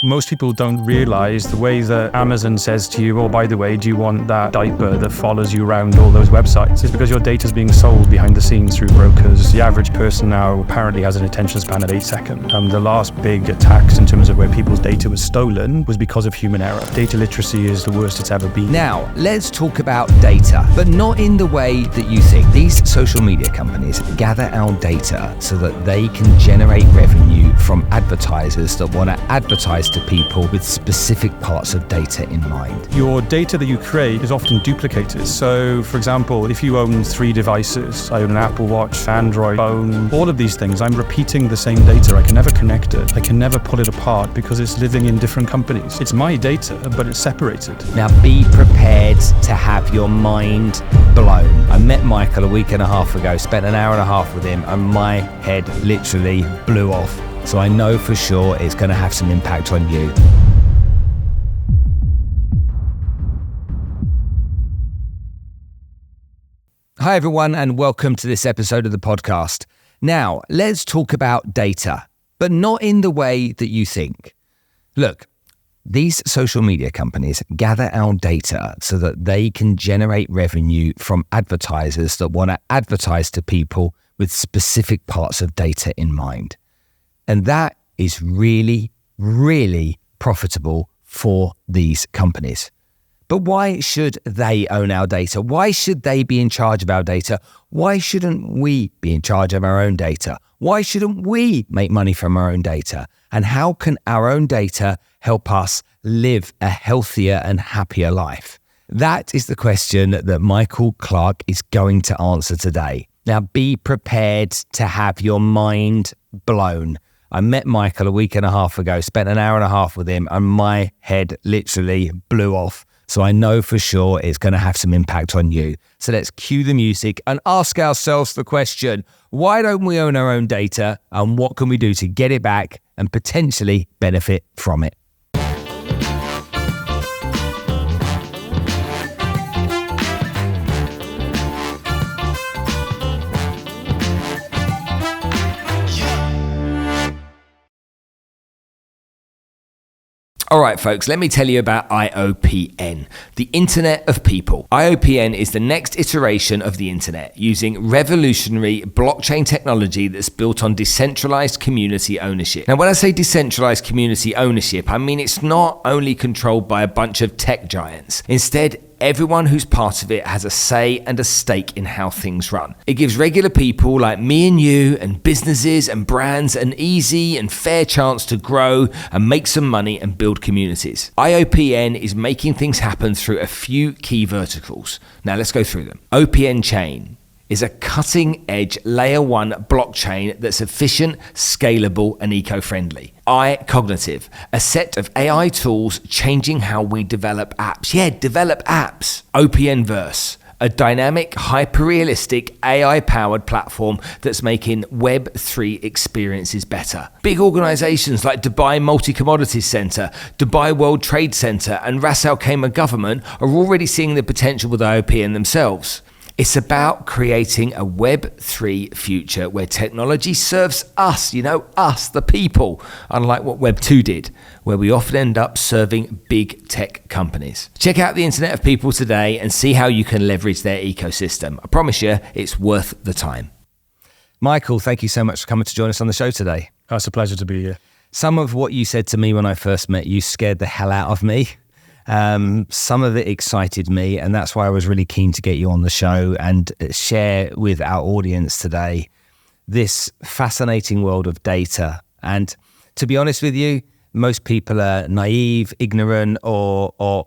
Most people don't realize the way that Amazon says to you, oh, by the way, do you want that diaper that follows you around all those websites? It's because your data is being sold behind the scenes through brokers. The average person now apparently has an attention span of 8 seconds. The last big attacks in terms of where people's data was stolen was because of human error. Data literacy is the worst it's ever been. Now, let's talk about data, but not in the way that you think. These social media companies gather our data so that they can generate revenue from advertisers that want to advertise to people with specific parts of data in mind. Your data that you create is often duplicated. So, for example, if you own 3 devices, I own an Apple Watch, Android phone, all of these things, I'm repeating the same data. I can never connect it. I can never pull it apart because it's living in different companies. It's my data, but it's separated. Now, be prepared to have your mind blown. I met Michael a week and a half ago, spent an hour and a half with him, and my head literally blew off. So I know for sure it's going to have some impact on you. Hi everyone, and welcome to this episode of the podcast. Now, let's talk about data, but not in the way that you think. Look, these social media companies gather our data so that they can generate revenue from advertisers that want to advertise to people with specific parts of data in mind. And that is really, really profitable for these companies. But why should they own our data? Why should they be in charge of our data? Why shouldn't we be in charge of our own data? Why shouldn't we make money from our own data? And how can our own data help us live a healthier and happier life? That is the question that Michael Clark is going to answer today. Now, be prepared to have your mind blown. I met Michael a week and a half ago, spent an hour and a half with him, and my head literally blew off. So I know for sure it's going to have some impact on you. So let's cue the music and ask ourselves the question, why don't we own our own data, and what can we do to get it back and potentially benefit from it? All right, folks, let me tell you about IOPN, the Internet of People. IOPN is the next iteration of the Internet, using revolutionary blockchain technology that's built on decentralized community ownership. Now, when I say decentralized community ownership, I mean it's not only controlled by a bunch of tech giants. Instead, everyone who's part of it has a say and a stake in how things run. It gives regular people like me and you, and businesses and brands, an easy and fair chance to grow and make some money and build communities. IOPN is making things happen through a few key verticals. Now let's go through them. OPN Chain is a cutting-edge layer 1 blockchain that's efficient, scalable, and eco-friendly. iCognitive, a set of AI tools changing how we develop apps. Yeah, develop apps. OPN Verse, a dynamic, hyper-realistic, AI-powered platform that's making Web3 experiences better. Big organizations like Dubai Multi-Commodities Center, Dubai World Trade Center, and Ras Al Khaimah government are already seeing the potential with IOPN themselves. It's about creating a Web3 future where technology serves us, us, the people, unlike what Web2 did, where we often end up serving big tech companies. Check out the Internet of People today and see how you can leverage their ecosystem. I promise you, it's worth the time. Michael, thank you so much for coming to join us on the show today. Oh, it's a pleasure to be here. Some of what you said to me when I first met you scared the hell out of me. Some of it excited me, and that's why I was really keen to get you on the show and share with our audience today this fascinating world of data. And to be honest with you, most people are naive, ignorant, or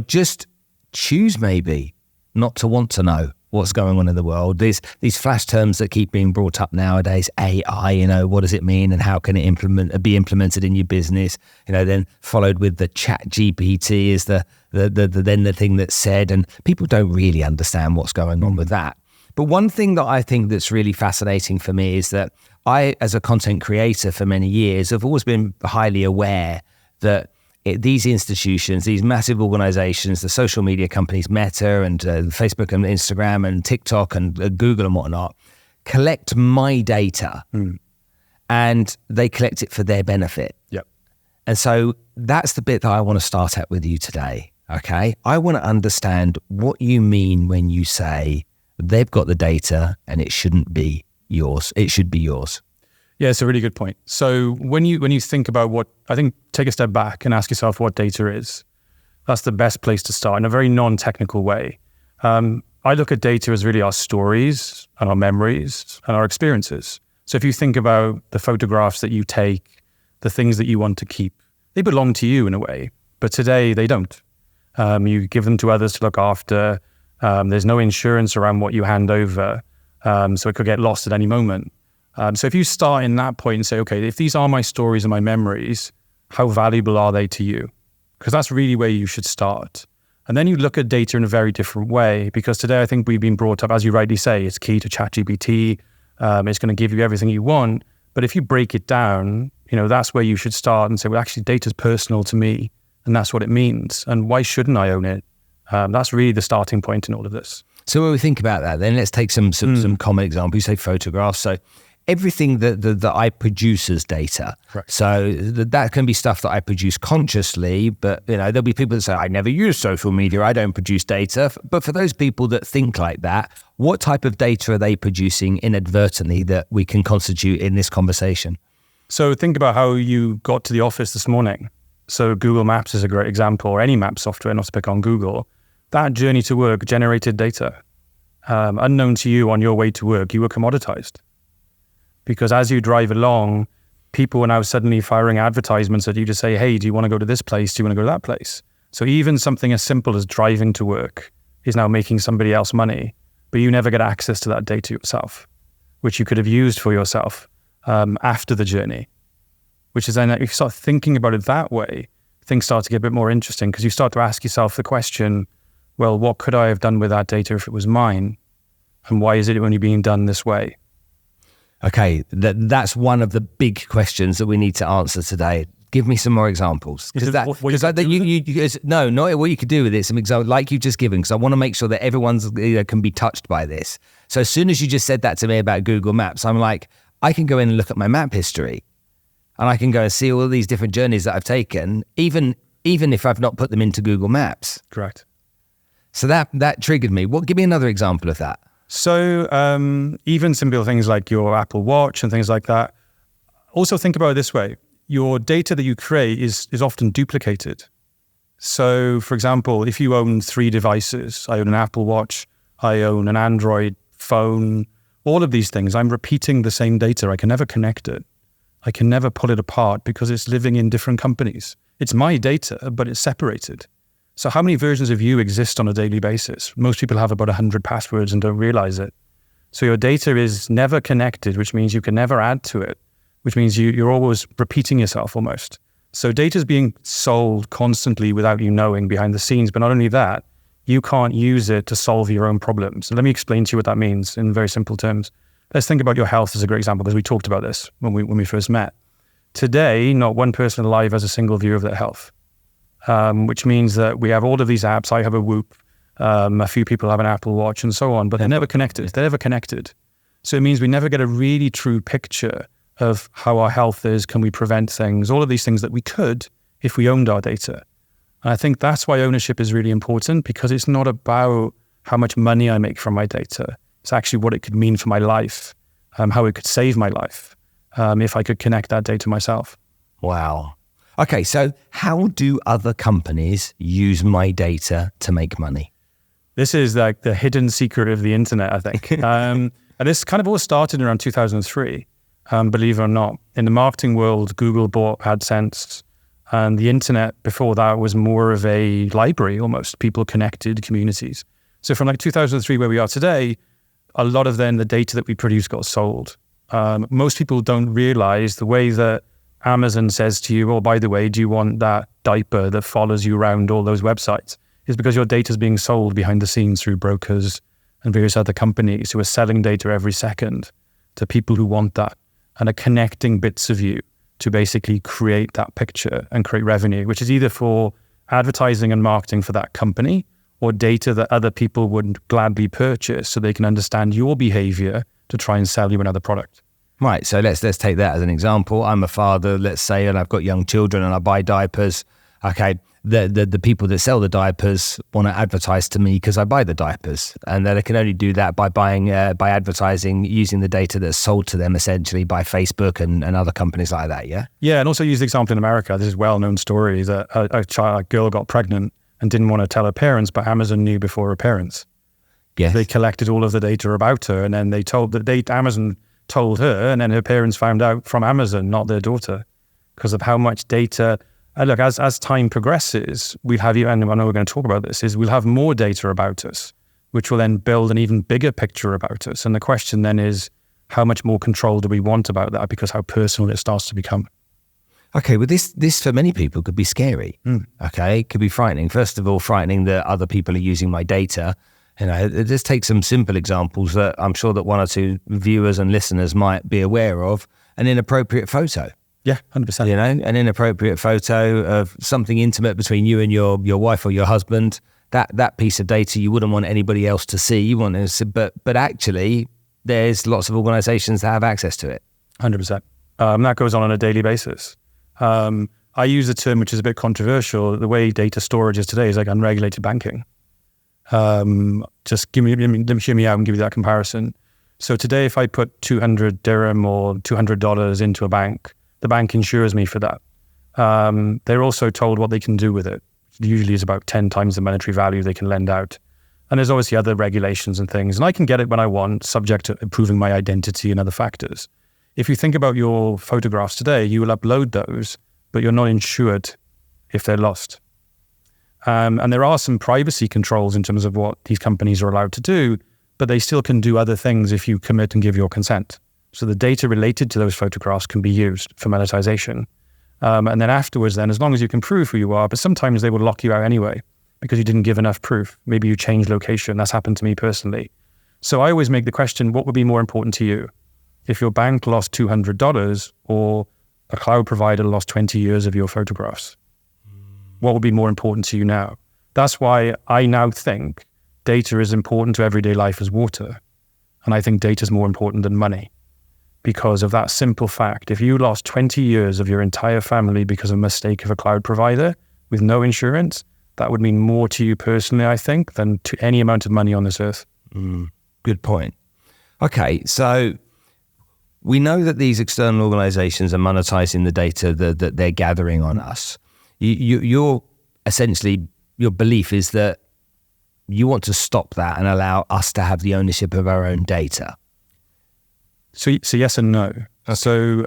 just choose maybe not to want to know what's going on in the world. These flash terms that keep being brought up nowadays, AI, what does it mean and how can it be implemented in your business? Then followed with the chat GPT is the thing that's said, and people don't really understand what's going on with that. But one thing that I think that's really fascinating for me is that I, as a content creator for many years, have always been highly aware that these institutions, these massive organizations, the social media companies, Meta and Facebook and Instagram and TikTok and Google and whatnot, collect my data and they collect it for their benefit. Yep. And so that's the bit that I want to start at with you today. Okay. I want to understand what you mean when you say they've got the data and it shouldn't be yours. It should be yours. Yeah, it's a really good point. So when you think about what, I think take a step back and ask yourself what data is. That's the best place to start in a very non-technical way. I look at data as really our stories and our memories and our experiences. So if you think about the photographs that you take, the things that you want to keep, they belong to you in a way, but today they don't. You give them to others to look after. There's no insurance around what you hand over, so it could get lost at any moment. So if you start in that point and say, okay, if these are my stories and my memories, how valuable are they to you? Because that's really where you should start. And then you look at data in a very different way, because today I think we've been brought up, as you rightly say, it's key to ChatGPT. It's going to give you everything you want. But if you break it down, that's where you should start and say, well, actually, data's personal to me, and that's what it means. And why shouldn't I own it? That's really the starting point in all of this. So when we think about that, then let's take some common examples. You say photographs. So everything that I produce as data. Correct. So that can be stuff that I produce consciously, but there'll be people that say, I never use social media, I don't produce data. But for those people that think like that, what type of data are they producing inadvertently that we can constitute in this conversation? So think about how you got to the office this morning. So Google Maps is a great example, or any map software, not to pick on Google. That journey to work generated data. Unknown to you on your way to work, you were commoditized. Because as you drive along, people are now suddenly firing advertisements at you to say, hey, do you want to go to this place? Do you want to go to that place? So even something as simple as driving to work is now making somebody else money, but you never get access to that data yourself, which you could have used for yourself after the journey. Which is then, if you start thinking about it that way, things start to get a bit more interesting, because you start to ask yourself the question, well, what could I have done with that data if it was mine? And why is it only being done this way? Okay, that's one of the big questions that we need to answer today. Give me some more examples. Not what you could do with it. Some examples like you've just given, because I want to make sure that everyone's can be touched by this. So as soon as you just said that to me about Google Maps, I'm like, I can go in and look at my map history, and I can go and see all of these different journeys that I've taken, even if I've not put them into Google Maps. Correct. So that triggered me. Give me another example of that. So even simple things like your Apple Watch and things like that. Also think about it this way. Your data that you create is often duplicated. So for example, if you own 3 devices, I own an Apple Watch, I own an Android phone, all of these things, I'm repeating the same data. I can never connect it. I can never pull it apart because it's living in different companies. It's my data, but it's separated. So how many versions of you exist on a daily basis? Most people have about 100 passwords and don't realize it. So your data is never connected, which means you can never add to it, which means you're always repeating yourself almost. So data is being sold constantly without you knowing behind the scenes. But not only that, you can't use it to solve your own problems. And let me explain to you what that means in very simple terms. Let's think about your health as a great example, because we talked about this when we first met. Today, not one person alive has a single view of their health. Which means that we have all of these apps. I have a Whoop, a few people have an Apple Watch and so on, but they're never connected. They're never connected. So it means we never get a really true picture of how our health is. Can we prevent things? All of these things that we could if we owned our data. And I think that's why ownership is really important, because it's not about how much money I make from my data. It's actually what it could mean for my life, how it could save my life if I could connect that data myself. Wow. Okay, so how do other companies use my data to make money? This is like the hidden secret of the internet, I think. And this kind of all started around 2003, believe it or not. In the marketing world, Google bought AdSense, and the internet before that was more of a library almost, people connected, communities. So from like 2003, where we are today, a lot of then the data that we produce got sold. Most people don't realize the way that Amazon says to you, oh, by the way, do you want that diaper that follows you around all those websites? Is because your data is being sold behind the scenes through brokers and various other companies who are selling data every second to people who want that and are connecting bits of you to basically create that picture and create revenue, which is either for advertising and marketing for that company or data that other people would gladly purchase so they can understand your behavior to try and sell you another product. Right, so let's take that as an example. I'm a father, let's say, and I've got young children and I buy diapers. Okay, the people that sell the diapers want to advertise to me because I buy the diapers, and they can only do that by by advertising using the data that's sold to them essentially by Facebook and other companies like that. Yeah, and also use the example in America. This is a well-known story that a girl got pregnant and didn't want to tell her parents, but Amazon knew before her parents. Yes, they collected all of the data about her, and then Amazon told her, and then her parents found out from Amazon, not their daughter, because of how much data. Look, as time progresses, we'll have, and I know we're going to talk about this, is we'll have more data about us, which will then build an even bigger picture about us. And the question then is, how much more control do we want about that? Because how personal it starts to become. Okay, well, this for many people could be scary. Okay, it could be frightening. First of all, frightening that other people are using my data. Just take some simple examples that I'm sure that one or two viewers and listeners might be aware of. An inappropriate photo. Yeah, 100%. An inappropriate photo of something intimate between you and your wife or your husband. That piece of data you wouldn't want anybody else to see. You want to, but actually, there's lots of organisations that have access to it. 100%. That goes on a daily basis. I use a term which is a bit controversial. The way data storage is today is like unregulated banking. Just let me hear me out and give you that comparison. So today, if I put 200 dirham or $200 into a bank, the bank insures me for that. They're also told what they can do with it. It usually is about 10 times the monetary value they can lend out. And there's obviously other regulations and things. And I can get it when I want, subject to improving my identity and other factors. If you think about your photographs today, you will upload those, but you're not insured if they're lost. And there are some privacy controls in terms of what these companies are allowed to do, but they still can do other things if you commit and give your consent. So the data related to those photographs can be used for monetization. And then afterwards, as long as you can prove who you are, but sometimes they will lock you out anyway because you didn't give enough proof. Maybe you changed location. That's happened to me personally. So I always make the question, what would be more important to you? If your bank lost $200 or a cloud provider lost 20 years of your photographs, what would be more important to you now? That's why I now think data is important to everyday life as water. And I think data is more important than money. Because of that simple fact, if you lost 20 years of your entire family because of a mistake of a cloud provider with no insurance, that would mean more to you personally, I think, than to any amount of money on this earth. Good point. Okay, so we know that these external organizations are monetizing the data that they're gathering on us. You're essentially, your belief is that you want to stop that and allow us to have the ownership of our own data. So yes and no. So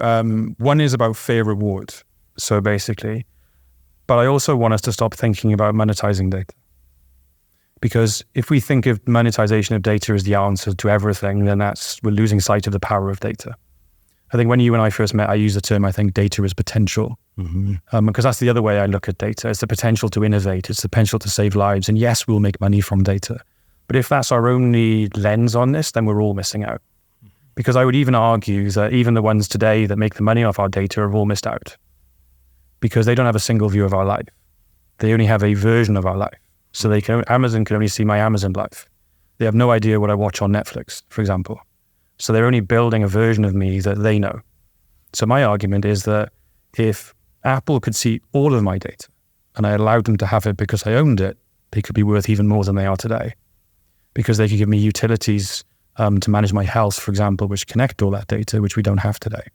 one is about fair reward. So basically, but I also want us to stop thinking about monetizing data. Because if we think of monetization of data as the answer to everything, then we're losing sight of the power of data. I think when you and I first met, I used the term, I think data is potential. Because that's the other way I look at data. It's the potential to innovate. It's the potential to save lives. And yes, we'll make money from data. But if that's our only lens on this, then we're all missing out. Because I would even argue that even the ones today that make the money off our data have all missed out. Because they don't have a single view of our life. They only have a version of our life. So Amazon can only see my Amazon life. They have no idea what I watch on Netflix, for example. So they're only building a version of me that they know. So my argument is that if Apple could see all of my data and I allowed them to have it because I owned it, they could be worth even more than they are today. Because they could give me utilities to manage my health, for example, which connect all that data, which we don't have today.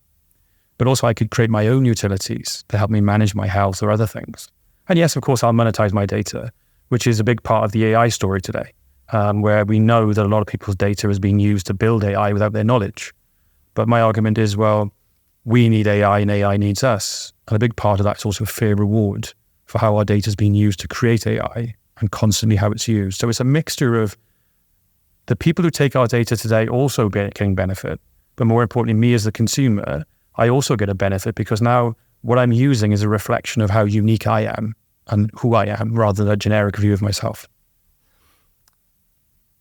But also I could create my own utilities to help me manage my health or other things. And yes, of course, I'll monetize my data, which is a big part of the AI story today, where we know that a lot of people's data is being used to build AI without their knowledge. But my argument is, well, we need AI and AI needs us. And a big part of that is also a fair reward for how our data is being used to create AI and constantly how it's used. So it's a mixture of the people who take our data today also getting benefit, but more importantly, me as the consumer, I also get a benefit because now what I'm using is a reflection of how unique I am and who I am rather than a generic view of myself.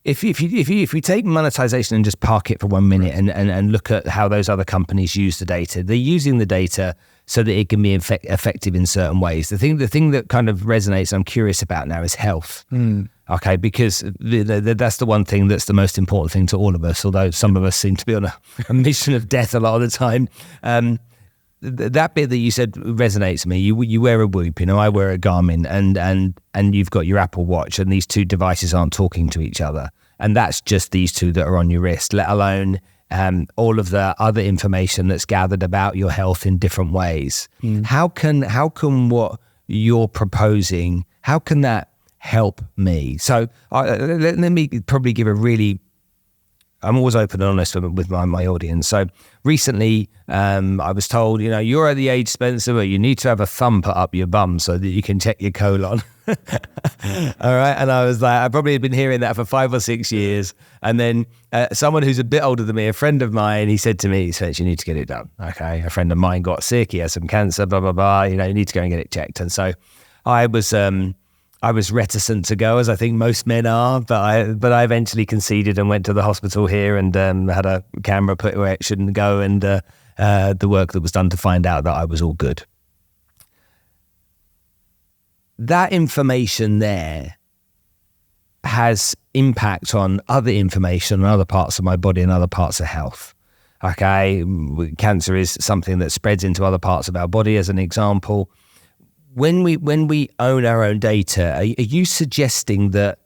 If we take monetization and just park it for 1 minute and look at how those other companies use the data, they're using the data so that it can be effective in certain ways. The thing that kind of resonates, I'm curious about now, is health. Okay, because that's the one thing that's the most important thing to all of us, although some of us seem to be on a mission of death a lot of the time. That bit that you said resonates with me. You wear a Whoop, I wear a Garmin, and you've got your Apple Watch, and these two devices aren't talking to each other. And that's just these two that are on your wrist, let alone all of the other information that's gathered about your health in different ways. How can what you're proposing, how can that help me? So let me probably give I'm always open and honest with my audience. So recently, I was told, you're at the age, Spencer, where you need to have a thumb put up your bum so that you can check your colon. All right. And I was like, I probably had been hearing that for 5 or 6 years. And then someone who's a bit older than me, a friend of mine, he said to me, Spencer, you need to get it done. Okay. A friend of mine got sick. He has some cancer, blah, blah, blah. You need to go and get it checked. And so I was reticent to go, as I think most men are, but I eventually conceded and went to the hospital here and had a camera put where it shouldn't go, and the work that was done to find out that I was all good. That information there has impact on other information on other parts of my body and other parts of health. Okay, cancer is something that spreads into other parts of our body, as an example. When we own our own data, are you suggesting that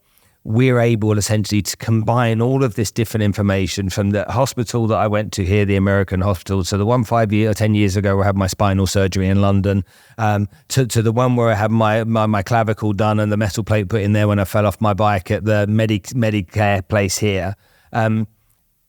we're able essentially to combine all of this different information from the hospital that I went to here, the American hospital, to the one 10 years ago where I had my spinal surgery in London, to the one where I had my clavicle done and the metal plate put in there when I fell off my bike at the Medicare place here?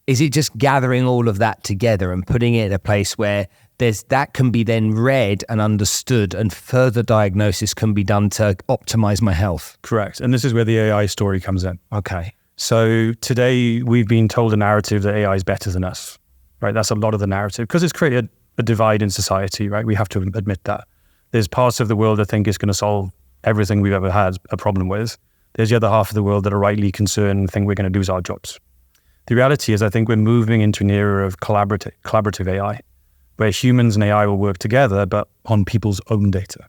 Is it just gathering all of that together and putting it in a place where that can be then read and understood, and further diagnosis can be done to optimize my health? Correct. And this is where the AI story comes in. Okay. So today we've been told a narrative that AI is better than us, right? That's a lot of the narrative, because it's created a divide in society, right? We have to admit that. There's parts of the world that think it's going to solve everything we've ever had a problem with. There's the other half of the world that are rightly concerned and think we're going to lose our jobs. The reality is, I think we're moving into an era of collaborative AI, where humans and AI will work together, but on people's own data.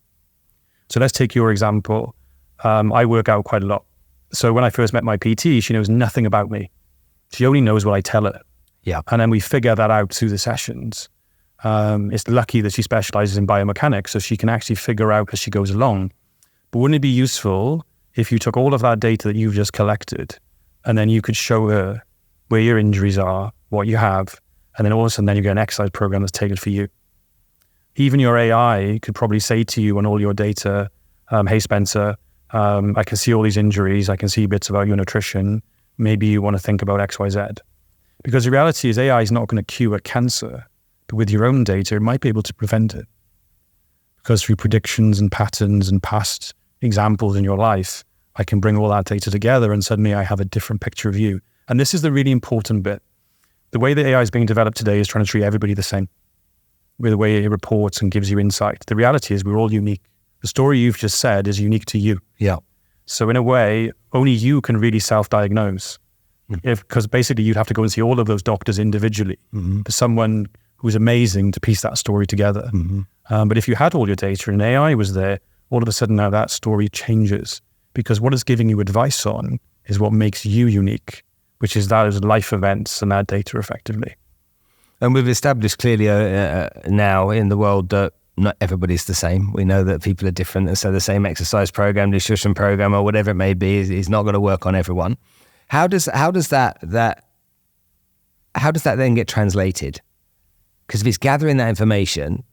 So let's take your example. I work out quite a lot. So when I first met my PT, she knows nothing about me. She only knows what I tell her. Yeah. And then we figure that out through the sessions. It's lucky that she specializes in biomechanics, so she can actually figure out as she goes along. But wouldn't it be useful if you took all of that data that you've just collected, and then you could show her where your injuries are, what you have, and then all of a sudden you get an exercise program that's tailored for you. Even your AI could probably say to you on all your data, hey Spencer, I can see all these injuries, I can see bits about your nutrition, maybe you want to think about X, Y, Z. Because the reality is AI is not going to cure cancer, but with your own data, it might be able to prevent it. Because through predictions and patterns and past examples in your life, I can bring all that data together and suddenly I have a different picture of you. And this is the really important bit. The way that AI is being developed today is trying to treat everybody the same, with the way it reports and gives you insight. The reality is we're all unique. The story you've just said is unique to you. Yeah. So in a way, only you can really self-diagnose. Because basically you'd have to go and see all of those doctors individually for someone who's amazing to piece that story together. But if you had all your data and AI was there, all of a sudden now that story changes, because what it's giving you advice on is what makes you unique, which is those life events and that data effectively. And we've established clearly now in the world that not everybody's the same. We know that people are different, and so the same exercise program, nutrition program, or whatever it may be is not going to work on everyone. How does that then get translated? Because if it's gathering that information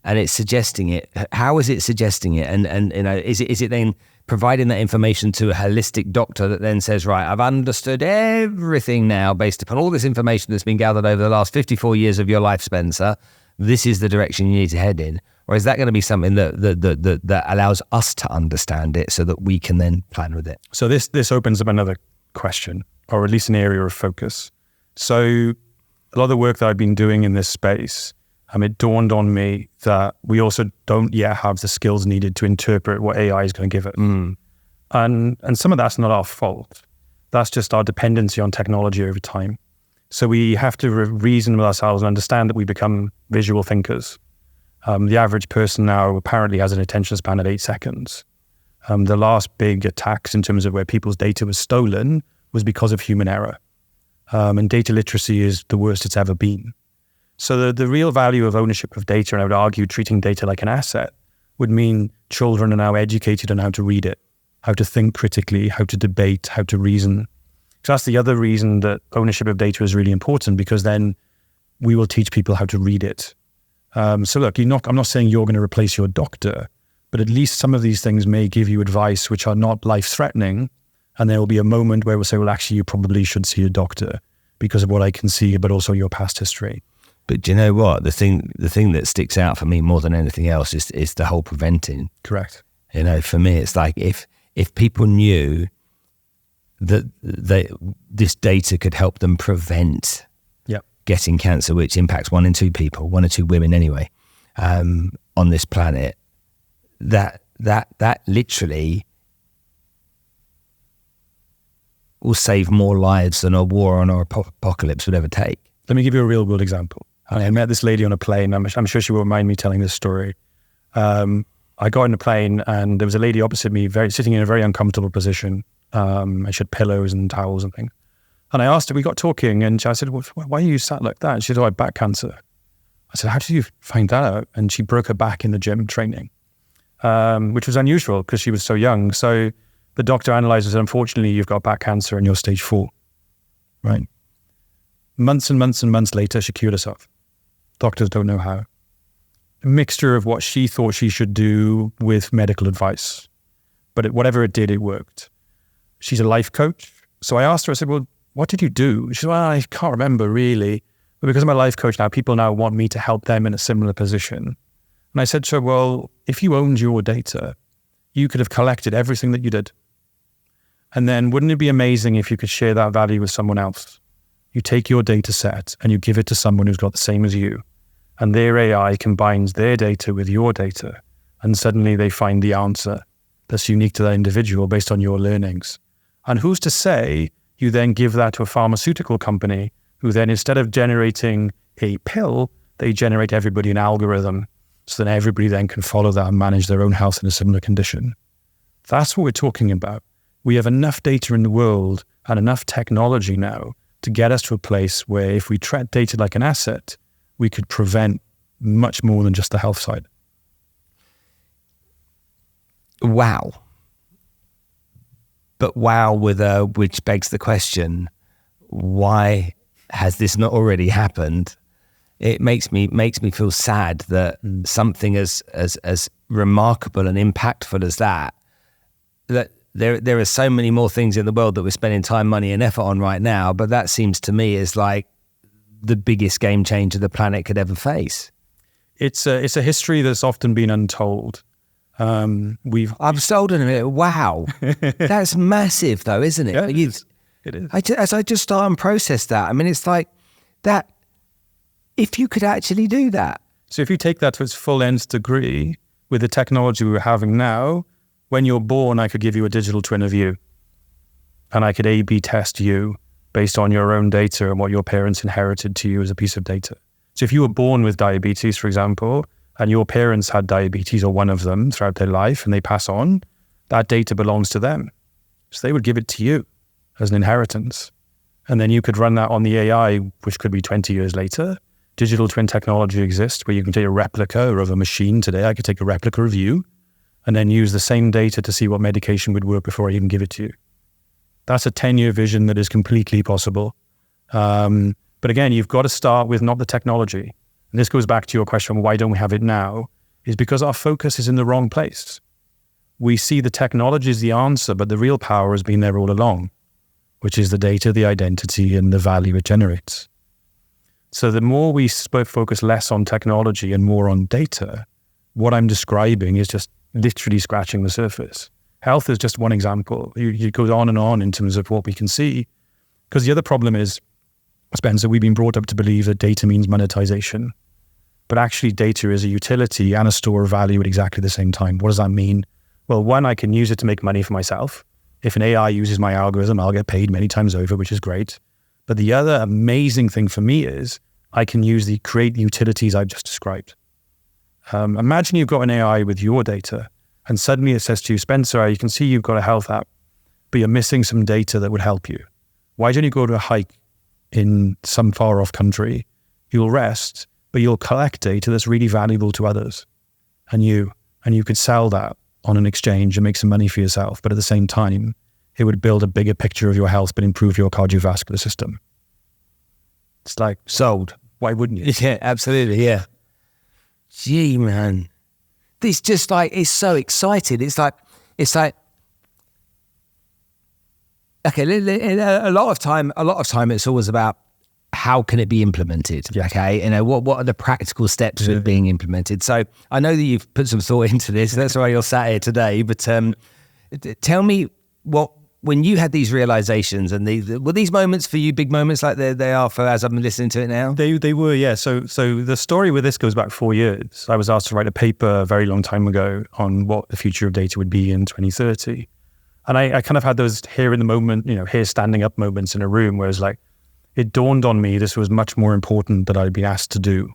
and it's suggesting it, how is it suggesting it? And is it then providing that information to a holistic doctor that then says, right, I've understood everything now based upon all this information that's been gathered over the last 54 years of your life, Spencer. This is the direction you need to head in. Or is that going to be something that allows us to understand it so that we can then plan with it? So this opens up another question, or at least an area of focus. So a lot of the work that I've been doing in this space, it dawned on me that we also don't yet have the skills needed to interpret what AI is going to give it. And some of that's not our fault. That's just our dependency on technology over time. So we have to reason with ourselves and understand that we become visual thinkers. The average person now apparently has an attention span of 8 seconds. The last big attacks in terms of where people's data was stolen was because of human error. And data literacy is the worst it's ever been. So the real value of ownership of data, and I would argue treating data like an asset, would mean children are now educated on how to read it, how to think critically, how to debate, how to reason. So that's the other reason that ownership of data is really important, because then we will teach people how to read it. So look, I'm not saying you're going to replace your doctor, but at least some of these things may give you advice which are not life-threatening, and there will be a moment where we'll say, well, actually, you probably should see a doctor because of what I can see, but also your past history. But do you know what? The thing that sticks out for me more than anything else is the whole preventing. Correct. For me, it's like if people knew that this data could help them prevent getting cancer, which impacts 1 in 2 people, 1 or 2 women anyway, on this planet, that literally will save more lives than a war or apocalypse would ever take. Let me give you a real world example. I met this lady on a plane. I'm sure she won't mind me telling this story. I got in the plane and there was a lady opposite me, sitting in a very uncomfortable position. I had pillows and towels and things. And I asked her, we got talking, and I said, well, why are you sat like that? And she said, I had back cancer. I said, how did you find that out? And she broke her back in the gym training, which was unusual because she was so young. So the doctor analyzed and said, unfortunately, you've got back cancer and you're stage 4, right? Months and months and months later, she cured herself. Doctors don't know how. A mixture of what she thought she should do with medical advice. But whatever it did, it worked. She's a life coach. So I asked her, I said, well, what did you do? She said, well, I can't remember really. But because I'm a life coach now, people now want me to help them in a similar position. And I said to her, well, if you owned your data, you could have collected everything that you did. And then wouldn't it be amazing if you could share that value with someone else? You take your data set and you give it to someone who's got the same as you. And their AI combines their data with your data. And suddenly they find the answer that's unique to that individual based on your learnings. And who's to say you then give that to a pharmaceutical company who then, instead of generating a pill, they generate everybody an algorithm. So then everybody then can follow that and manage their own health in a similar condition. That's what we're talking about. We have enough data in the world and enough technology now to get us to a place where if we treat data like an asset, we could prevent much more than just the health side. Wow. But wow, which begs the question, why has this not already happened? It makes me feel sad that something as remarkable and impactful as that there are so many more things in the world that we're spending time, money and effort on right now, but that seems to me is like the biggest game changer the planet could ever face. It's a history that's often been untold. I'm sold on it. Wow. That's massive though, isn't it? Yeah, it is. As I just start and process that, I mean, it's like that, if you could actually do that. So if you take that to its full nth degree with the technology we're having now, when you're born, I could give you a digital twin of you and I could A/B test you based on your own data and what your parents inherited to you as a piece of data. So if you were born with diabetes, for example, and your parents had diabetes or one of them throughout their life and they pass on, that data belongs to them. So they would give it to you as an inheritance. And then you could run that on the AI, which could be 20 years later. Digital twin technology exists where you can take a replica of a machine today. I could take a replica of you and then use the same data to see what medication would work before I even give it to you. That's a 10-year vision that is completely possible. But again, you've got to start with not the technology. And this goes back to your question, why don't we have it now? Is because our focus is in the wrong place. We see the technology as the answer, but the real power has been there all along, which is the data, the identity, and the value it generates. So the more we focus less on technology and more on data, what I'm describing is just literally scratching the surface. Health is just one example. It goes on and on in terms of what we can see. Because the other problem is, Spencer, we've been brought up to believe that data means monetization. But actually data is a utility and a store of value at exactly the same time. What does that mean? Well, one, I can use it to make money for myself. If an AI uses my algorithm, I'll get paid many times over, which is great. But the other amazing thing for me is I can create the utilities I've just described. Imagine you've got an AI with your data, and suddenly it says to you, Spencer, you can see you've got a health app, but you're missing some data that would help you. Why don't you go to a hike in some far off country? You'll rest, but you'll collect data that's really valuable to others. And you could sell that on an exchange and make some money for yourself. But at the same time, it would build a bigger picture of your health, but improve your cardiovascular system. It's like, sold. Why wouldn't you? Yeah, absolutely. Yeah. Gee, man. This just like, it's so exciting. It's like, okay, a lot of time it's always about how can it be implemented? Yeah. Okay, what are the practical steps of being implemented? So I know that you've put some thought into this. That's why you're sat here today. But tell me when you had these realizations and were these moments for you big moments like they are for as I'm listening to it now? They were, yeah. So the story with this goes back 4 years. I was asked to write a paper a very long time ago on what the future of data would be in 2030. And I kind of had those here in the moment, here standing up moments in a room where it's like, it dawned on me this was much more important than I'd been asked to do.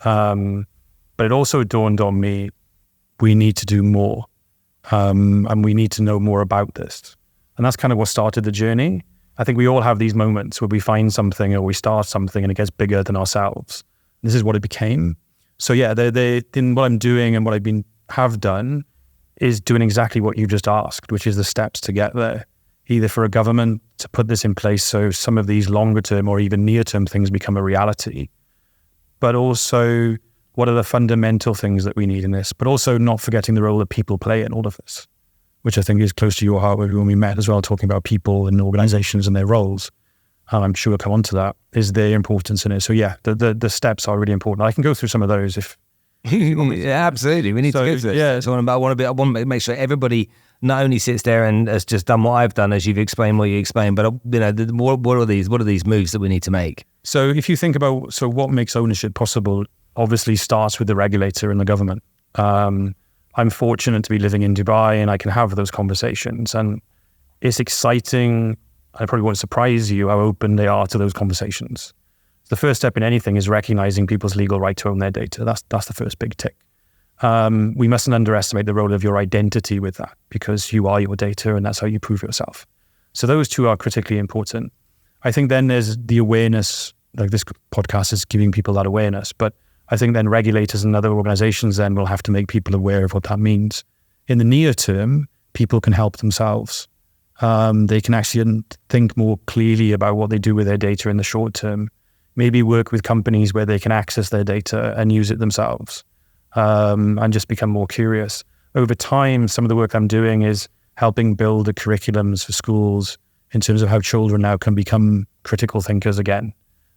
But it also dawned on me, we need to do more. And we need to know more about this. And that's kind of what started the journey. I think we all have these moments where we find something or we start something and it gets bigger than ourselves. This is what it became. So yeah, in what I'm doing and what have done is doing exactly what you just asked, which is the steps to get there. Either for a government to put this in place so some of these longer term or even near term things become a reality, but also what are the fundamental things that we need in this, but also not forgetting the role that people play in all of this, which I think is close to your heart when we met as well, talking about people and organizations and their roles. I'm sure we'll come on to that, is their importance in it. So yeah, the steps are really important. I can go through some of those if... Yeah, absolutely. We need to go through it. Yeah. So I want to make sure everybody not only sits there and has just done what I've done as you've explained what you explained, but what are these moves that we need to make? So if you think about what makes ownership possible, obviously starts with the regulator and the government. I'm fortunate to be living in Dubai and I can have those conversations, and it's exciting. I probably won't surprise you how open they are to those conversations. The first step in anything is recognizing people's legal right to own their data. That's the first big tick. We mustn't underestimate the role of your identity with that, because you are your data and that's how you prove yourself. So those two are critically important. I think then there's the awareness, like this podcast is giving people that awareness, but I think then regulators and other organizations then will have to make people aware of what that means. In the near term, people can help themselves. They can actually think more clearly about what they do with their data in the short term. Maybe work with companies where they can access their data and use it themselves, and just become more curious. Over time, some of the work I'm doing is helping build the curriculums for schools in terms of how children now can become critical thinkers again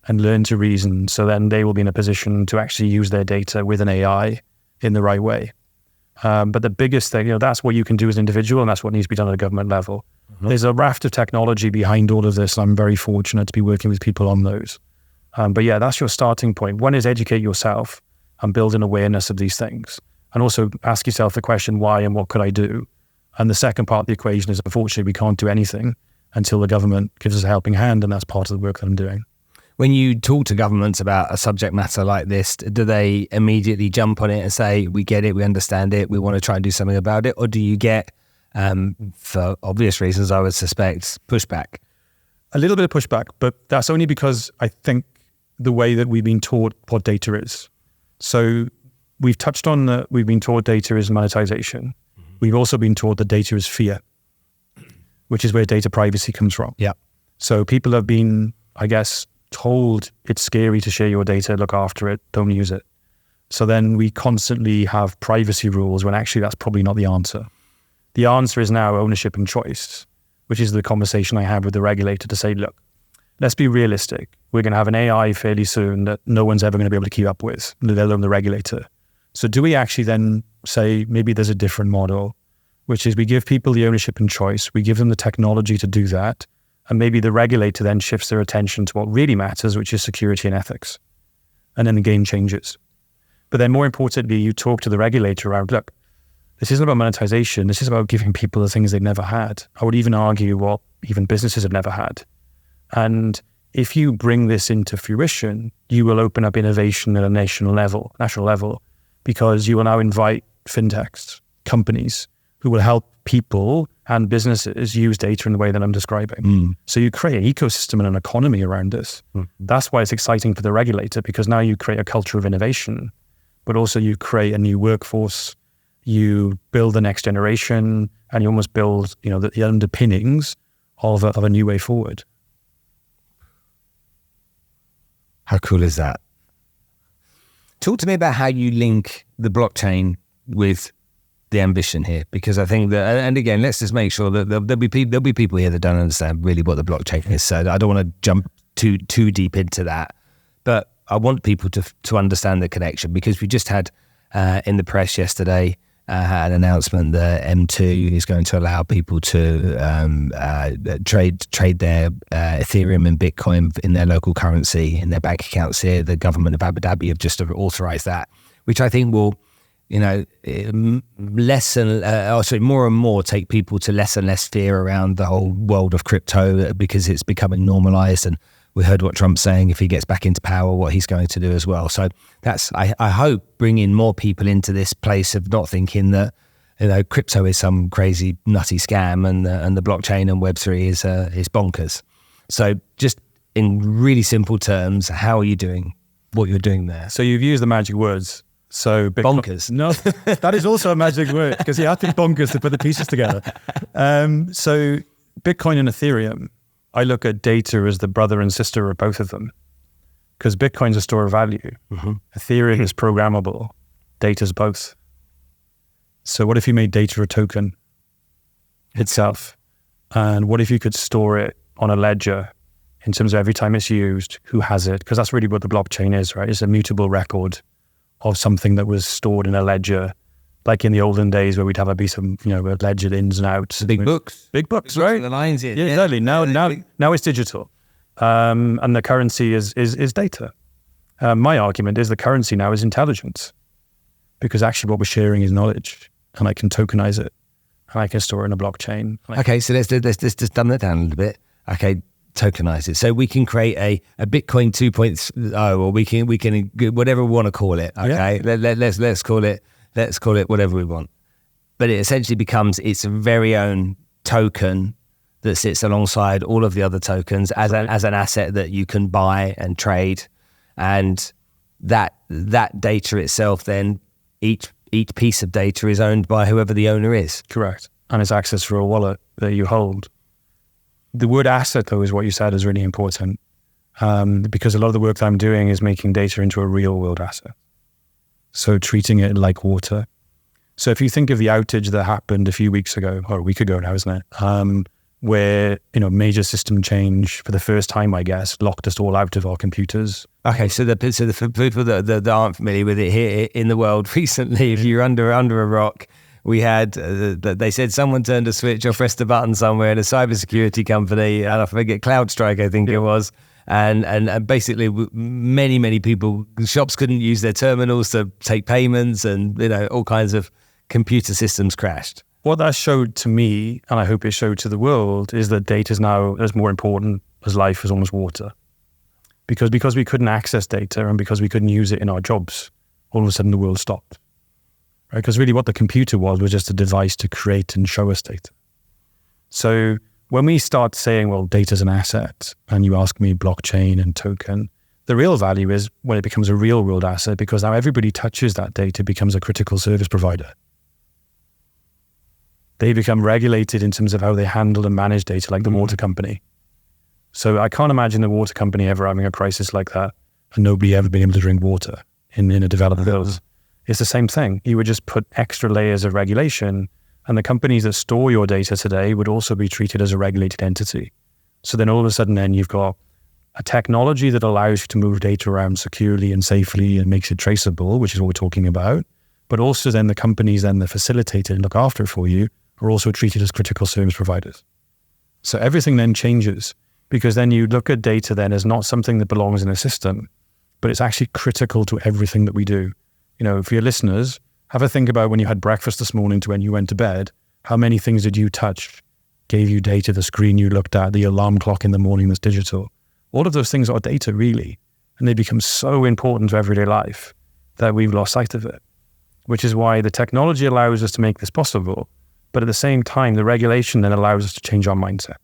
and learn to reason. So then they will be in a position to actually use their data with an AI in the right way. But the biggest thing, that's what you can do as an individual, and that's what needs to be done at a government level. Mm-hmm. There's a raft of technology behind all of this, and I'm very fortunate to be working with people on those. But yeah, that's your starting point. One is educate yourself and build an awareness of these things. And also ask yourself the question, why and what could I do? And the second part of the equation is, unfortunately, we can't do anything until the government gives us a helping hand, and that's part of the work that I'm doing. When you talk to governments about a subject matter like this, do they immediately jump on it and say, we get it, we understand it, we want to try and do something about it? Or do you get, for obvious reasons, I would suspect, pushback? A little bit of pushback, but that's only because I think the way that we've been taught what data is. So we've touched on that we've been taught data is monetization. Mm-hmm. We've also been taught that data is fear, which is where data privacy comes from. Yeah. So people have been, I guess, told it's scary to share your data, look after it, don't use it. So then we constantly have privacy rules when actually that's probably not the answer. The answer is now ownership and choice, which is the conversation I have with the regulator to say, look, let's be realistic. We're going to have an AI fairly soon that no one's ever going to be able to keep up with, let alone the regulator. So do we actually then say maybe there's a different model, which is we give people the ownership and choice, we give them the technology to do that, and maybe the regulator then shifts their attention to what really matters, which is security and ethics. And then the game changes. But then more importantly, you talk to the regulator around, look, This isn't about monetization. This is about giving people the things they've never had. I would even argue what even businesses have never had. And if you bring this into fruition, you will open up innovation at a national level, because you will now invite fintechs, companies who will help people and businesses use data in the way that I'm describing. So you create an ecosystem and an economy around this. That's why it's exciting for the regulator, because now you create a culture of innovation, but also you create a new workforce, you build the next generation, and you almost build, the underpinnings of a new way forward. How cool is that? Talk to me about how you link the blockchain with the ambition here, because I think that, and again, let's just make sure that there'll be people here that don't understand really what the blockchain is. So I don't want to jump too deep into that, but I want people to understand the connection, because we just had in the press yesterday an announcement that M2 is going to allow people to trade their Ethereum and Bitcoin in their local currency in their bank accounts here. The government of Abu Dhabi have just authorized that, which I think will, more and more take people to less and less fear around the whole world of crypto, because it's becoming normalized. And we heard what Trump's saying, if he gets back into power, what he's going to do as well. So that's, I hope, bringing more people into this place of not thinking that, crypto is some crazy nutty scam and the blockchain and Web3 is bonkers. So just in really simple terms, how are you doing what you're doing there? So you've used the magic words. So bonkers. No, that is also a magic word, because you have to be bonkers to put the pieces together. So Bitcoin and Ethereum, I look at data as the brother and sister of both of them, because Bitcoin's a store of value. Ethereum is programmable. Data's both. So what if you made data a token itself? And what if you could store it on a ledger in terms of every time it's used, who has it? Because that's really what the blockchain is, right? It's a mutable record of something that was stored in a ledger, like in the olden days where we'd have a piece of, a ledger ins and outs. Big books, right? The lines in. Yeah, exactly. Now it's digital. And the currency is data. My argument is the currency now is intelligence, because actually what we're sharing is knowledge, and I can tokenize it, and I can store it in a blockchain. Okay, so let's just dumb that down a little bit. Okay, tokenize it. So we can create a Bitcoin 2.0, or we can whatever we want to call it. Okay, yeah. Let's call it whatever we want. But it essentially becomes its very own token that sits alongside all of the other tokens as an asset that you can buy and trade, and that data itself, then each piece of data is owned by whoever the owner is. Correct, and it's access through a wallet that you hold. The word asset, though, is what you said is really important, because a lot of the work that I'm doing is making data into a real world asset. So treating it like water. So if you think of the outage that happened a few weeks ago, or a week ago now, isn't it? Where, major system change for the first time, I guess, locked us all out of our computers. Okay, so the people that aren't familiar with it here in the world recently, if you're under a rock, we had, they said someone turned a switch or pressed a button somewhere in a cybersecurity company, and I forget, CrowdStrike, I think it was. And basically many people, shops couldn't use their terminals to take payments, and, all kinds of computer systems crashed. What that showed to me, and I hope it showed to the world, is that data is now as more important as life, is almost water. Because we couldn't access data, and because we couldn't use it in our jobs, all of a sudden the world stopped. Right? Because really what the computer was just a device to create and show us data. So when we start saying, well, data's an asset, and you ask me blockchain and token, the real value is when it becomes a real world asset, because now everybody touches that data, becomes a critical service provider. They become regulated in terms of how they handle and manage data, like the water company. So I can't imagine the water company ever having a crisis like that and nobody ever being able to drink water in a developed world. It's the same thing. You would just put extra layers of regulation, and the companies that store your data today would also be treated as a regulated entity. So then all of a sudden then you've got a technology that allows you to move data around securely and safely and makes it traceable, which is what we're talking about. But also then the companies then that facilitate it and look after it for you are also treated as critical service providers. So everything then changes, because then you look at data then as not something that belongs in a system, but it's actually critical to everything that we do. For your listeners, Have a think about when you had breakfast this morning to when you went to bed. How many things did you touch? Gave you data, the screen you looked at, the alarm clock in the morning that's digital. All of those things are data, really. And they become so important to everyday life that we've lost sight of it, which is why the technology allows us to make this possible. But at the same time, the regulation then allows us to change our mindset.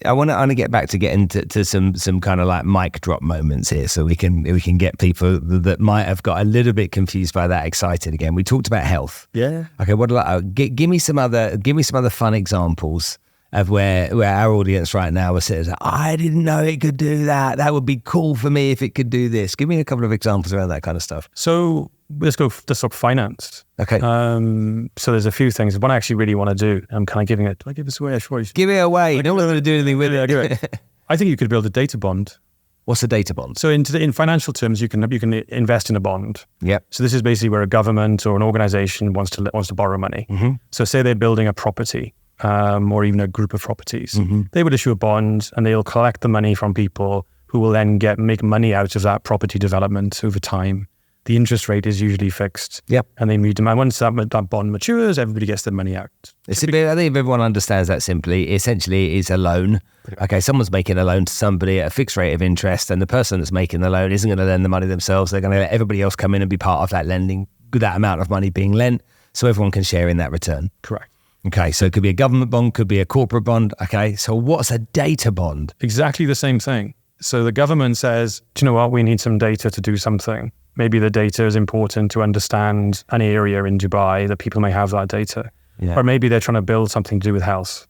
I want to get back to getting to some kind of like mic drop moments here, so we can get people that might have got a little bit confused by that excited again. We talked about health. Yeah. Okay. Give me some other fun examples of where our audience right now is saying, I didn't know it could do that. That would be cool for me if it could do this. Give me a couple of examples around that kind of stuff. So let's go to sort of finance. Okay. So there's a few things. One I actually really want to do. I'm kind of giving it. Do I give this away? Give it away. You don't want to do anything with it. I think you could build a data bond. What's a data bond? So in financial terms, you can invest in a bond. Yep. So this is basically where a government or an organization wants to borrow money. Mm-hmm. So say they're building a property. Or even a group of properties. Mm-hmm. They would issue a bond and they'll collect the money from people who will then make money out of that property development over time. The interest rate is usually fixed. Yep. And they redemand. Once that bond matures, everybody gets their money out. I think if everyone understands that simply, essentially it's a loan. Okay, someone's making a loan to somebody at a fixed rate of interest, and the person that's making the loan isn't going to lend the money themselves. They're going to let everybody else come in and be part of that lending, that amount of money being lent, so everyone can share in that return. Correct. Okay, so it could be a government bond, could be a corporate bond. Okay, so what's a data bond? Exactly the same thing. So the government says, do you know what, we need some data to do something. Maybe the data is important to understand an area in Dubai that people may have that data. Yeah. Or maybe they're trying to build something to do with health.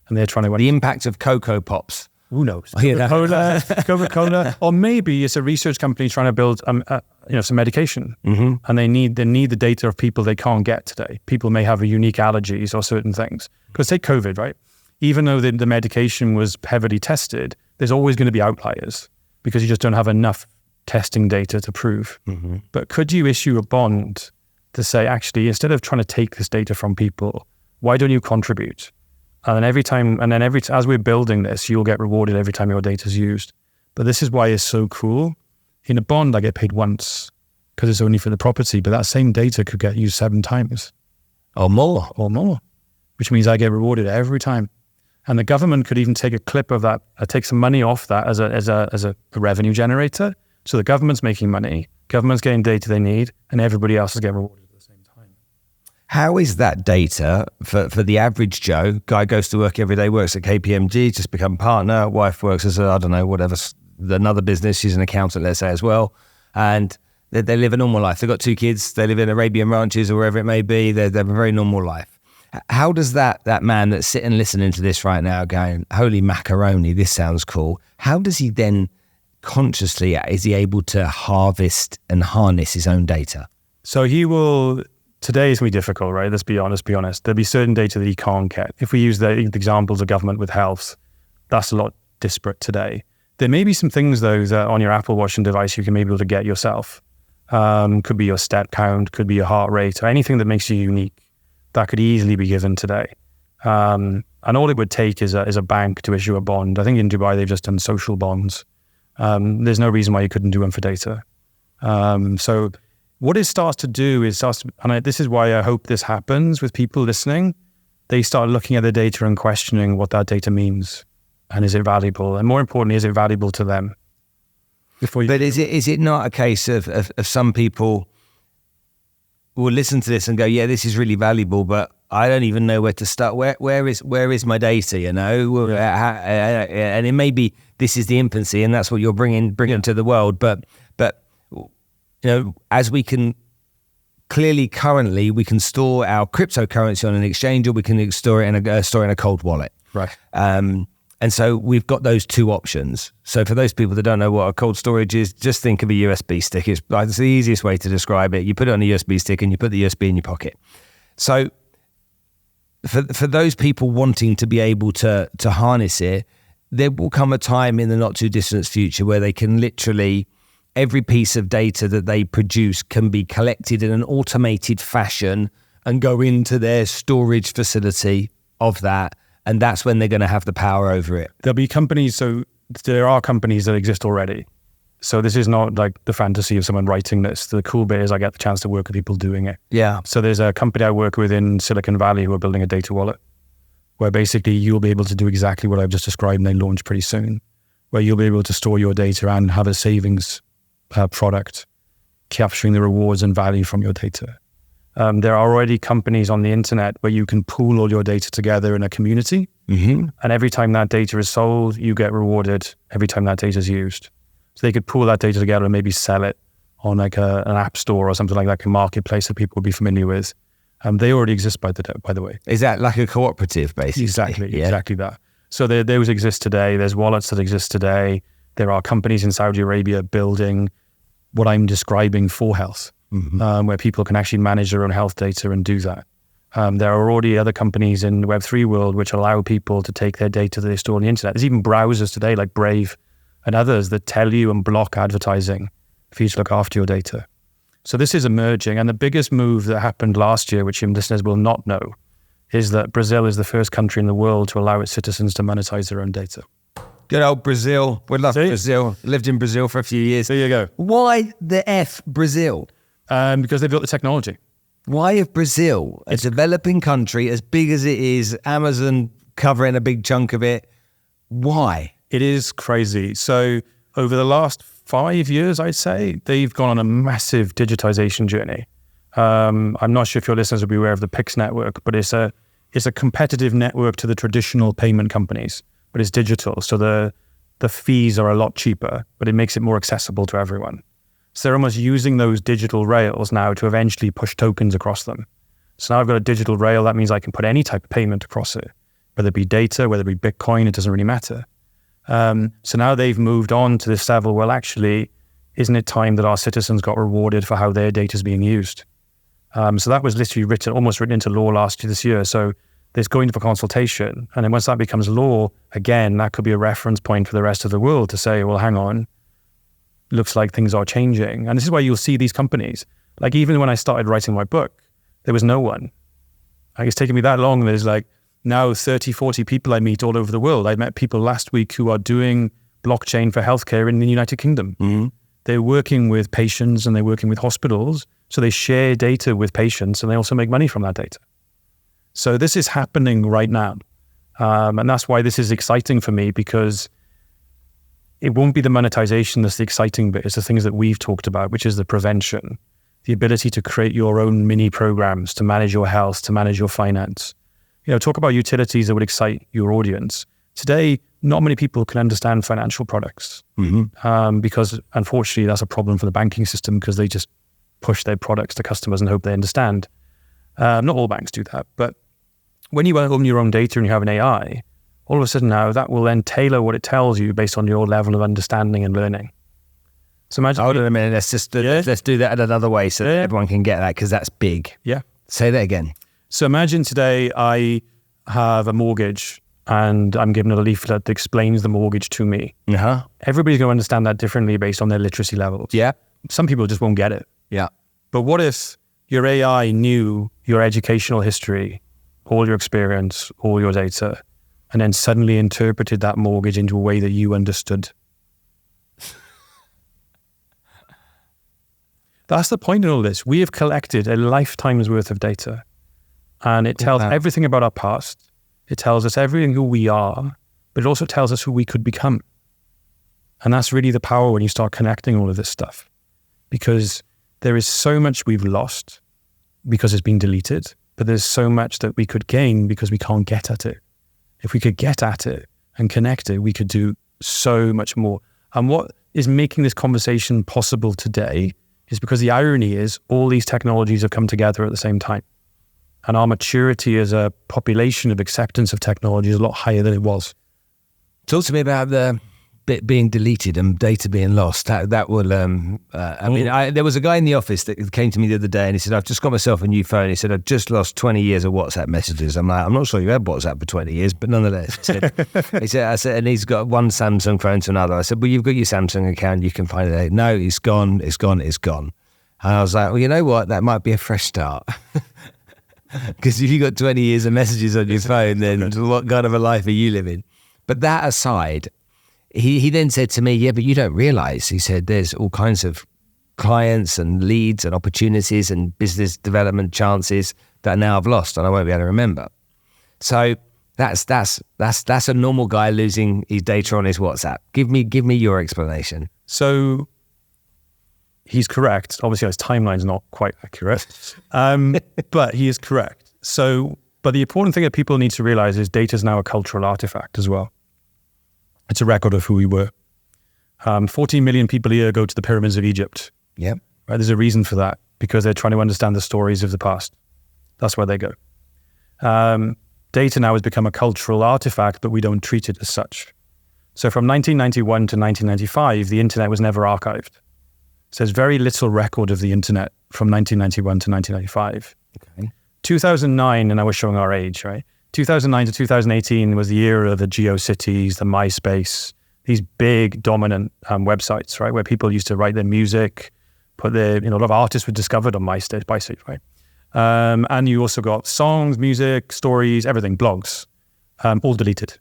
And they're trying to... The impact of Cocoa Pops. Who knows? Coca-Cola. Or maybe it's a research company trying to build some medication. Mm-hmm. And they need the data of people they can't get today. People may have unique allergies or certain things. Because take COVID, right? Even though the medication was heavily tested, there's always going to be outliers because you just don't have enough testing data to prove. Mm-hmm. But could you issue a bond to say, actually, instead of trying to take this data from people, why don't you contribute? And then as we're building this, you'll get rewarded every time your data is used. But this is why it's so cool. In a bond, I get paid once because it's only for the property, but that same data could get used 7 times. Or more. Which means I get rewarded every time. And the government could even take a clip of that, take some money off that as a revenue generator. So the government's making money, government's getting data they need, and everybody else is getting rewarded at the same time. How is that data for the average Joe? Guy goes to work every day, works at KPMG, just become partner, wife works as another business, she's an accountant, let's say, as well. And they live a normal life. They've got 2 kids, they live in Arabian ranches or wherever it may be, they have a very normal life. How does that man that's sitting listening to this right now going, holy macaroni, this sounds cool. How does he then consciously, is he able to harvest and harness his own data? So today is going to be difficult, right? Let's be honest. There'll be certain data that he can't get. If we use the examples of government with health, that's a lot disparate today. There may be some things though that on your Apple Watch and device you can maybe be able to get yourself. Could be your step count, could be your heart rate, or anything that makes you unique. That could easily be given today. And all it would take is a bank to issue a bond. I think in Dubai, they've just done social bonds. There's no reason why you couldn't do them for data. So what it starts to do is, this is why I hope this happens with people listening. They start looking at the data and questioning what that data means. And is it valuable? And more importantly, is it valuable to them? But is it not a case of some people will listen to this and go, yeah, this is really valuable, but I don't even know where to start. Where is my data, you know? And it may be this is the infancy and that's what you're bringing to the world. But you know, as we can clearly currently, we can store our cryptocurrency on an exchange or we can store it in a cold wallet. Right. And so we've got those 2 options. So for those people that don't know what a cold storage is, just think of a USB stick. It's the easiest way to describe it. You put it on a USB stick and you put the USB in your pocket. So for those people wanting to be able to harness it, there will come a time in the not too distant future where they can literally, every piece of data that they produce can be collected in an automated fashion and go into their storage facility of that. And that's when they're going to have the power over it. There'll be companies, so there are companies that exist already. So this is not like the fantasy of someone writing this. The cool bit is I get the chance to work with people doing it. Yeah. So there's a company I work with in Silicon Valley who are building a data wallet where basically you'll be able to do exactly what I've just described, and they launch pretty soon, where you'll be able to store your data and have a savings product capturing the rewards and value from your data. There are already companies on the internet where you can pool all your data together in a community. And every time that data is sold, you get rewarded every time that data is used. So they could pool that data together and maybe sell it on like an app store or something like that, a marketplace that people would be familiar with. They already exist by the way. Is that like a cooperative, basically? Exactly that. So those exist today. There's wallets that exist today. There are companies in Saudi Arabia building what I'm describing for health, where people can actually manage their own health data and do that. There are already other companies in the Web3 world which allow people to take their data that they store on the internet. There's even browsers today like Brave and others that tell you and block advertising for you to look after your data. So this is emerging. And the biggest move that happened last year, which your listeners will not know, is that Brazil is the first country in the world to allow its citizens to monetize their own data. Good old Brazil. We love Brazil. Lived in Brazil for a few years. There you go. Why the F Brazil? Because they built the technology. Why of Brazil, a developing country as big as it is, Amazon covering a big chunk of it? Why? It is crazy. So over the last 5 years, I'd say, they've gone on a massive digitization journey. I'm not sure if your listeners will be aware of the Pix network, but it's a competitive network to the traditional payment companies, but it's digital. So the fees are a lot cheaper, but it makes it more accessible to everyone. So they're almost using those digital rails now to eventually push tokens across them. So now I've got a digital rail. That means I can put any type of payment across it, whether it be data, whether it be Bitcoin, it doesn't really matter. So now they've moved on to this level. Well, actually, isn't it time that our citizens got rewarded for how their data is being used? So that was literally almost written into law this year. So there's going for consultation. And then once that becomes law, again, that could be a reference point for the rest of the world to say, well, hang on, looks like things are changing. And this is why you'll see these companies. Like even when I started writing my book, there was no one. Like it's taken me that long. There's like now 30, 40 people I meet all over the world. I met people last week who are doing blockchain for healthcare in the United Kingdom. Mm-hmm. They're working with patients and they're working with hospitals. So they share data with patients and they also make money from that data. So this is happening right now. And that's why this is exciting for me, because it won't be the monetization that's the exciting bit. It's the things that we've talked about, which is the prevention, the ability to create your own mini programs to manage your health, to manage your finance. Talk about utilities that would excite your audience. Today, not many people can understand financial products because unfortunately that's a problem for the banking system, because they just push their products to customers and hope they understand. Not all banks do that, but when you own your own data and you have an AI, all of a sudden now that will then tailor what it tells you based on your level of understanding and learning. So imagine... Hold on a minute, let's do that in another way so that everyone can get that, because that's big. Yeah. Say that again. So imagine today I have a mortgage and I'm given a leaflet that explains the mortgage to me. Uh-huh. Everybody's going to understand that differently based on their literacy levels. Yeah. Some people just won't get it. Yeah. But what if your AI knew your educational history, all your experience, all your data, and then suddenly interpreted that mortgage into a way that you understood? That's the point in all this. We have collected a lifetime's worth of data, and it tells everything about our past. It tells us everything who we are, but it also tells us who we could become. And that's really the power when you start connecting all of this stuff, because there is so much we've lost because it's been deleted, but there's so much that we could gain because we can't get at it. If we could get at it and connect it, we could do so much more. And what is making this conversation possible today is because the irony is all these technologies have come together at the same time. And our maturity as a population of acceptance of technology is a lot higher than it was. Talk to me about the bit being deleted and data being lost. That will, there was a guy in the office that came to me the other day and he said, I've just got myself a new phone. He said, I've just lost 20 years of WhatsApp messages. I'm like, I'm not sure you had WhatsApp for 20 years, but nonetheless. I said, and he's got one Samsung phone to another. I said, well, you've got your Samsung account, you can find it. No, it's gone. And I was like, well, you know what? That might be a fresh start. Because if you've got 20 years of messages on your phone, then what kind of a life are you living? But that aside, he then said to me, yeah, but you don't realize, he said, there's all kinds of clients and leads and opportunities and business development chances that now I've lost and I won't be able to remember. So that's a normal guy losing his data on his WhatsApp. Give me your explanation. So he's correct. Obviously, his timeline's not quite accurate, but he is correct. So, but the important thing that people need to realize is data is now a cultural artifact as well. It's a record of who we were. 14 million people a year go to the pyramids of Egypt. Yep. Right? There's a reason for that, because they're trying to understand the stories of the past. That's where they go. Data now has become a cultural artifact, but we don't treat it as such. So from 1991 to 1995, the internet was never archived. So there's very little record of the internet from 1991 to 1995. Okay. 2009, and I was showing our age, right? 2009 to 2018 was the era of the GeoCities, the MySpace, these big dominant websites, right? Where people used to write their music, put their, a lot of artists were discovered on MySpace, right? And you also got songs, music, stories, everything, blogs, all deleted.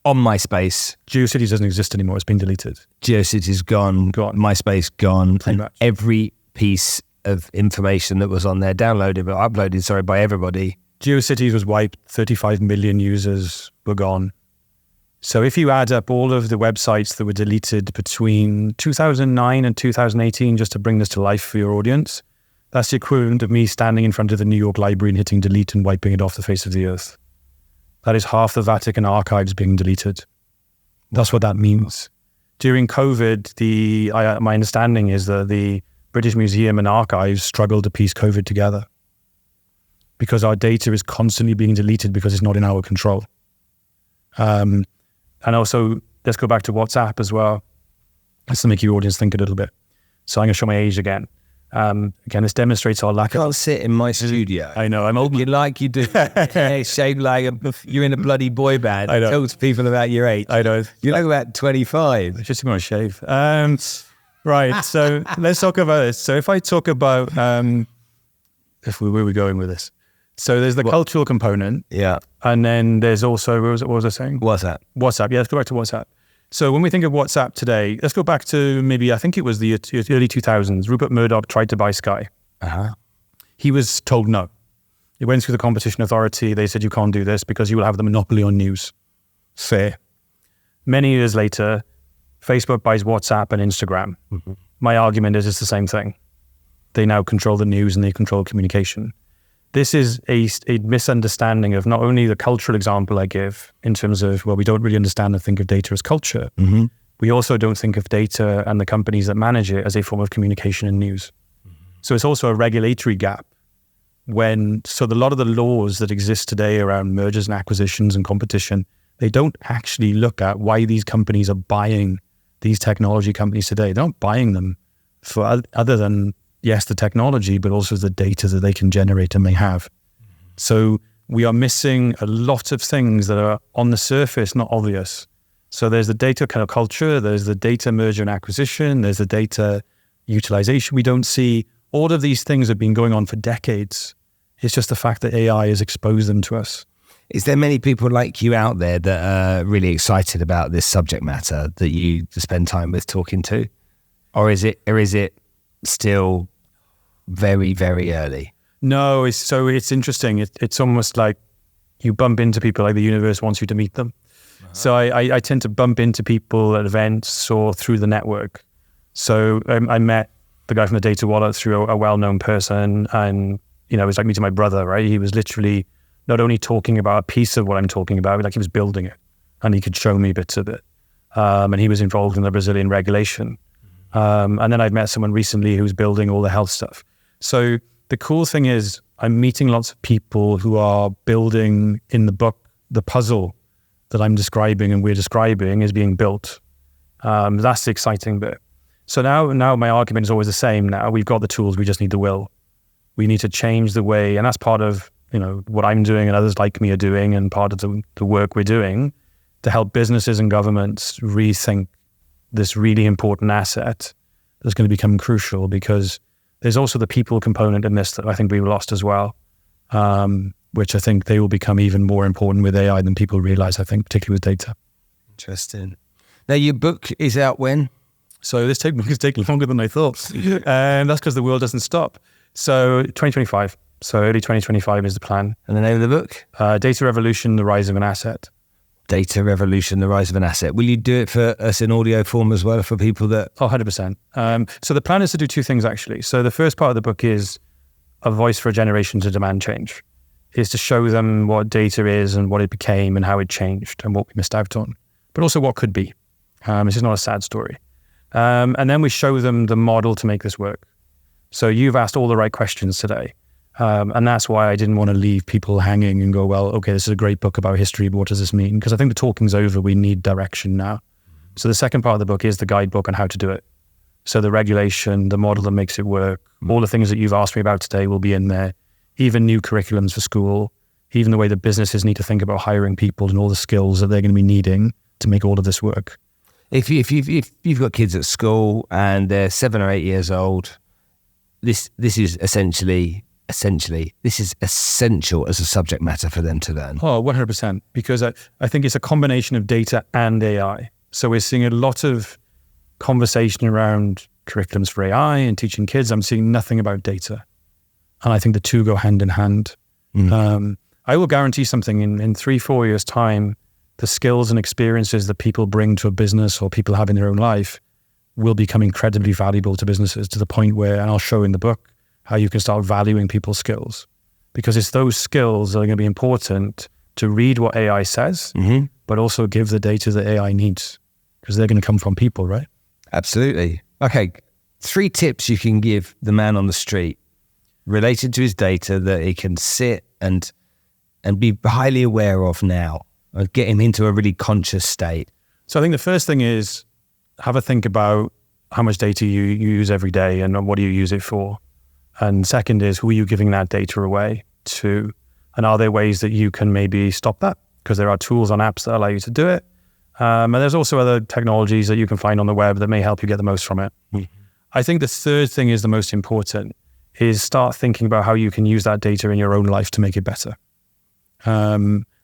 On MySpace. GeoCities doesn't exist anymore. It's been deleted. GeoCities gone. MySpace gone. Pretty much. Every piece of information that was on there uploaded by everybody. GeoCities was wiped. 35 million users were gone. So if you add up all of the websites that were deleted between 2009 and 2018, just to bring this to life for your audience, that's the equivalent of me standing in front of the New York Library and hitting delete and wiping it off the face of the earth. That is half the Vatican archives being deleted. That's what that means. During COVID, my understanding is that the British Museum and Archives struggled to piece COVID together because our data is constantly being deleted because it's not in our control. And also, let's go back to WhatsApp as well. Just to make your audience think a little bit. So I'm going to show my age again. Again, this demonstrates our lack of... You can't sit in my studio. I know, I'm old. You do. Hair shaped like you're in a bloody boy band. I know. Tell people about your age. I know. You're like about 25. Just going to shave. Right, so let's talk about this. So if I talk about... where are we going with this? So there's the cultural component. Yeah. And then there's also... What was I saying? WhatsApp. Yeah, let's go back to WhatsApp. So when we think of WhatsApp today, let's go back to maybe, I think it was the early 2000s. Rupert Murdoch tried to buy Sky. Uh-huh. He was told no. He went through the competition authority. They said, you can't do this because you will have the monopoly on news. Fair. Many years later, Facebook buys WhatsApp and Instagram. Mm-hmm. My argument is it's the same thing. They now control the news and they control communication. This is a misunderstanding of not only the cultural example I give in terms of, we don't really understand and think of data as culture. Mm-hmm. We also don't think of data and the companies that manage it as a form of communication and news. Mm-hmm. So it's also a regulatory gap a lot of the laws that exist today around mergers and acquisitions and competition, they don't actually look at why these companies are buying these technology companies today. They're not buying them for other than, yes, the technology, but also the data that they can generate and may have. Mm-hmm. So we are missing a lot of things that are on the surface, not obvious. So there's the data kind of culture, there's the data merger and acquisition, there's the data utilization. We don't see all of these things have been going on for decades. It's just the fact that AI has exposed them to us. Is there many people like you out there that are really excited about this subject matter that you spend time with talking to? Or is it still very, very early? No, it's interesting. It's almost like you bump into people like the universe wants you to meet them. Uh-huh. So I tend to bump into people at events or through the network. So I met the guy from the data wallet through a well-known person, and it was like meeting my brother, right? He was literally not only talking about a piece of what I'm talking about, like he was building it, and he could show me bits of it. And he was involved in the Brazilian regulation. And then I've met someone recently who's building all the health stuff. So the cool thing is I'm meeting lots of people who are building in the book, the puzzle that I'm describing and we're describing is being built. That's the exciting bit. So now my argument is always the same now. We've got the tools, we just need the will. We need to change the way, and that's part of what I'm doing and others like me are doing, and part of the work we're doing to help businesses and governments rethink this really important asset that's going to become crucial, because there's also the people component in this that I think we've lost as well, which I think they will become even more important with AI than people realize, I think, particularly with data. Interesting. Now, your book is out when? So this book is taking longer than I thought. And that's because the world doesn't stop. So 2025. So early 2025 is the plan. And the name of the book? Data Revolution, The Rise of an Asset. Data Revolution, The Rise of an Asset. Will you do it for us in audio form as well for people that... 100%. So the plan is to do two things, actually. So the first part of the book is a voice for a generation to demand change. Is to show them what data is and what it became and how it changed and what we missed out on, but also what could be. This is not a sad story. And then we show them the model to make this work. So you've asked all the right questions today. And that's why I didn't want to leave people hanging and go, well, okay, this is a great book about history, but what does this mean? Because I think the talking's over. We need direction now. So the second part of the book is the guidebook on how to do it. So the regulation, the model that makes it work, all the things that you've asked me about today will be in there, even new curriculums for school, even the way that businesses need to think about hiring people and all the skills that they're going to be needing to make all of this work. If you've got kids at school and they're 7 or 8 years old, this is essentially this is essential as a subject matter for them to learn. Oh, 100%. Because I think it's a combination of data and AI. So we're seeing a lot of conversation around curriculums for AI and teaching kids. I'm seeing nothing about data. And I think the two go hand in hand. I will guarantee something in 3-4 years' time, the skills and experiences that people bring to a business or people have in their own life will become incredibly valuable to businesses to the point where, and I'll show in the book, how you can start valuing people's skills. Because it's those skills that are going to be important to read what AI says, but also give the data that AI needs, because they're going to come from people, right? Absolutely. Okay, 3 tips you can give the man on the street related to his data that he can sit and be highly aware of now and get him into a really conscious state. So I think the first thing is have a think about how much data you use every day and what do you use it for. And second is, who are you giving that data away to? And are there ways that you can maybe stop that? Because there are tools on apps that allow you to do it. And there's also other technologies that you can find on the web that may help you get the most from it. I think the third thing is the most important, is start thinking about how you can use that data in your own life to make it better.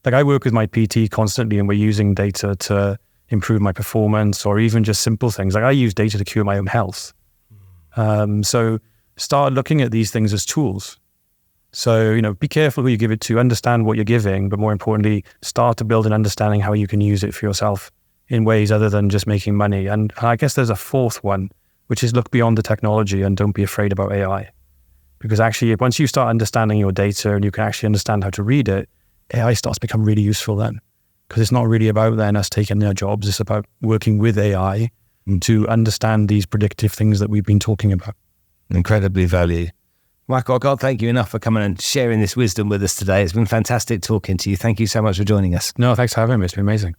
Like I work with my PT constantly and we're using data to improve my performance or even just simple things. Like I use data to cure my own health. So start looking at these things as tools. So, be careful who you give it to, understand what you're giving, but more importantly, start to build an understanding how you can use it for yourself in ways other than just making money. And I guess there's a fourth one, which is look beyond the technology and don't be afraid about AI. Because actually, once you start understanding your data and you can actually understand how to read it, AI starts to become really useful then. Because it's not really about then us taking their jobs, it's about working with AI to understand these predictive things that we've been talking about. Incredibly valued. Michael, I can't thank you enough for coming and sharing this wisdom with us today. It's been fantastic talking to you. Thank you so much for joining us. No, thanks for having me. It's been amazing.